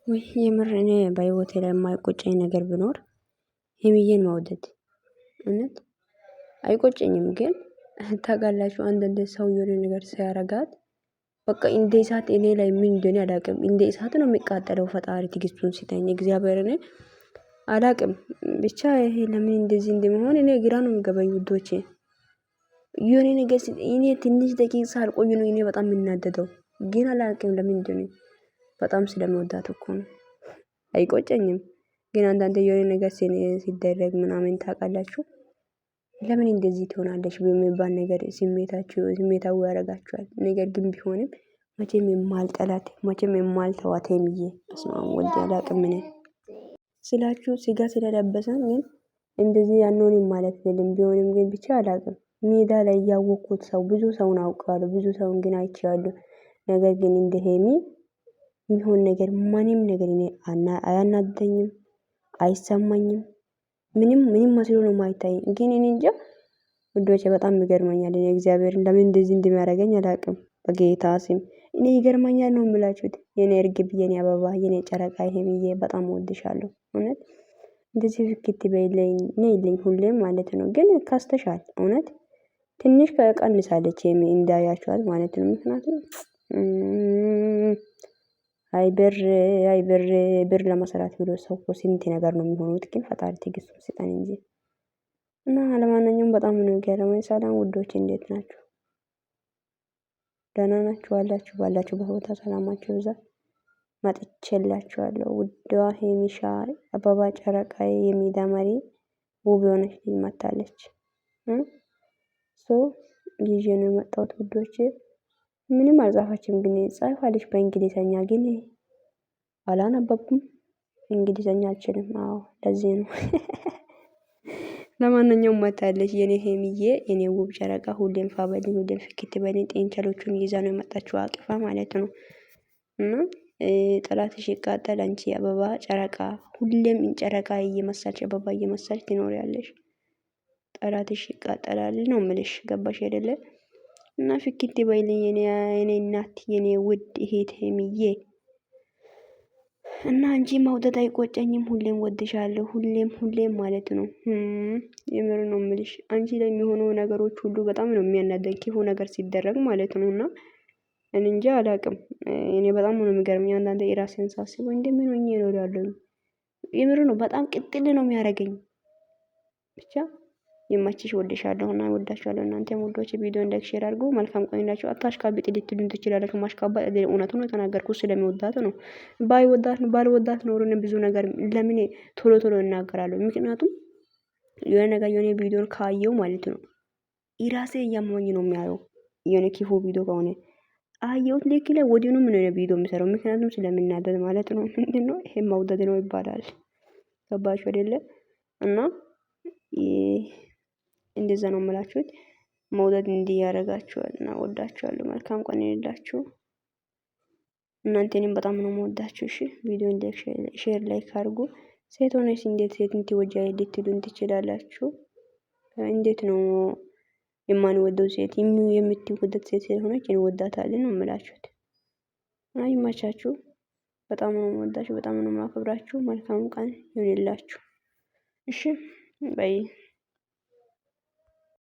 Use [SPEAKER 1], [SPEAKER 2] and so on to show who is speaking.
[SPEAKER 1] ወይ የምር እኔ በህይወቴ ላይ የማይቆጨኝ ነገር ቢኖር ሄሚዬን መውደድ። እውነት አይቆጨኝም፣ ግን ታውቃላችሁ አንዳንድ ሰው የሆነ ነገር ሲያረጋት በቃ እንደ እሳት እኔ ላይ ምን እንደሆነ አላውቅም። እንደ እሳት ነው የሚቃጠለው። ፈጣሪ ትግስቱን ሲተኝ እግዚአብሔርን አላውቅም። ብቻ ይሄ ለምን እንደዚህ እንደሚሆን እኔ ግራ ነው የሚገባኝ ውዶቼ። የሆነ ነገር እኔ ትንሽ ደቂቃ ሳልቆይ ነው እኔ በጣም የምናደደው፣ ግን አላውቅም ለምን እንደሆነ። በጣም ስለምወዳት እኮ ነው። አይቆጨኝም፣ ግን አንዳንዴ የሆነ ነገር ሲደረግ ምናምን ታውቃላችሁ ለምን እንደዚህ ትሆናለች በሚባል ነገር ስሜታዊ ያደርጋችኋል። ነገር ግን ቢሆንም መቼም የማልጠላት መቼም የማልተዋት ሄሚዬ በስመ አብ ወልድ አላውቅም። እኔ ስላችሁ ስጋ ስለለበሰን ግን እንደዚህ አንሆንም ማለት አይደለም። ቢሆንም ግን ብቻ አላውቅም። ሜዳ ላይ ያወቅኩት ሰው ብዙ ሰውን አውቃለሁ፣ ብዙ ሰውን ግን አይቻለሁ። ነገር ግን እንደ ሄሚ የሚሆን ነገር ማንም ነገር እኔ አያናደኝም፣ አይሰማኝም። ምንም መስሎ ነው የማይታየኝ። ግን እኔ እንጃ ውዶቼ በጣም ይገርመኛል። እኔ እግዚአብሔርን ለምን እንደዚህ እንደሚያደርገኝ አላውቅም። በጌታ ስም እኔ ይገርመኛል ነው የምላችሁት። የኔ እርግብ፣ የኔ አበባ፣ የኔ ጨረቃ ሄሚዬ በጣም እወድሻለሁ። እውነት እንደዚህ ፍክት በይልኝ ነይልኝ ሁሌም ማለት ነው። ግን ካስተሻል እውነት ትንሽ ቀንሳለች ሄሚ እንዳያችኋት ማለት ነው። ምክንያቱም አይ ብር ለመሰራት ብሎ ሰው እኮ ስንት ነገር ነው የሚሆኑት። ግን ፈጣሪ ትዕግስቱን ስጠን እንጂ እና ለማንኛውም በጣም ነው የገረመኝ። ሰላም ውዶች እንዴት ናችሁ? ደህና ናችሁ? ባላችሁ በቦታ ሰላማችሁ ይብዛ። መጥቼላችኋለሁ። ውዷ ሄሚሻ አበባ ጨረቃዬ የሚዳ መሪ ውብ የሆነች ልጅ መታለች። ይዤ ነው የመጣሁት ውዶቼ። ምንም አልጻፈችም፣ ግን ጻፋለች በእንግሊዘኛ ግን አላነበብኩም። እንግሊዘኛ አልችልም። አዎ ለዚህ ነው። ለማንኛውም መታለች የኔ ሄሚዬ፣ የኔ ውብ ጨረቃ። ሁሌም ፋበልኝ፣ ሁሌም ፍክት በልኝ። ጤንቸሎቹን ይዛ ነው የመጣችው አቅፋ ማለት ነው። እና ጠላትሽ ይቃጠል አንቺ አበባ ጨረቃ፣ ሁሌም ጨረቃ እየመሰልሽ አበባ እየመሰልሽ ትኖሪያለሽ። ጠላትሽ ይቃጠላል ነው ምልሽ። ገባሽ አይደለ? እና ፍክት በይልኝ የኔ እናት፣ የኔ ውድ እህት ሄሚዬ። እና አንቺ መውደድ አይቆጨኝም። ሁሌም ወድሻለሁ፣ ሁሌም ማለት ነው። የምር ነው ምልሽ። አንቺ ላይ የሚሆኑ ነገሮች ሁሉ በጣም ነው የሚያናደኝ፣ ክፉ ነገር ሲደረግ ማለት ነው። እና እኔ እንጃ አላውቅም። እኔ በጣም ነው የሚገርመኝ አንዳንዴ የራሴን ሳስበው እንደምን ሆኜ እኖራለሁ። የምር ነው በጣም ቅጥል ነው የሚያደርገኝ። ብቻ የማችሽ ወድሻለሁ እና ወዳችኋለሁ። እናንተም ውዶች ቪዲዮ ላይክ ሼር አድርጉ። መልካም ቆይላችሁ። አታሽቃብጥ ልትሉን ትችላላችሁ። ማሽቃበጥ እውነቱን ነው የተናገርኩት ስለሚወዳት ነው። ባልወዳት ኖሮ ብዙ ነገር ለምን ቶሎ እናገራለሁ። ምክንያቱም የሆነ ነገር የሆነ ቪዲዮን ካየው ማለት ነው ኢራሴ እያመመኝ ነው የሚያየው። የሆነ ክፉ ቪዲዮ ከሆነ አየሁት ልክ ላይ ወዲያውኑ ምን ሆነ ቪዲዮ የሚሰራው ምክንያቱም ስለምናደድ ማለት ነው። ምንድነው ይሄ መውደድ ነው ይባላል። ገባችሁ አይደለ? እና እንደዛ ነው የምላችሁት። መውደድ እንዲህ ያደርጋችኋል እና ወዳችኋለሁ። መልካም ቀን ይሁንላችሁ። እናንተንም በጣም ነው የምወዳችሁ። እሺ ቪዲዮ ሼር ላይክ አድርጉ። ሴት ሆነሽ እንዴት ሴትን ትወጃለሽ ልትሉን ትችላላችሁ። እንዴት ነው የማንወደው? ሴት የምትወደድ ሴት ስለሆነች እንወዳታለን ነው የምላችሁት። አይማቻችሁ። በጣም ነው የምወዳችሁ፣ በጣም ነው የማከብራችሁ። መልካም ቀን ይሁንላችሁ። እሺ ባይ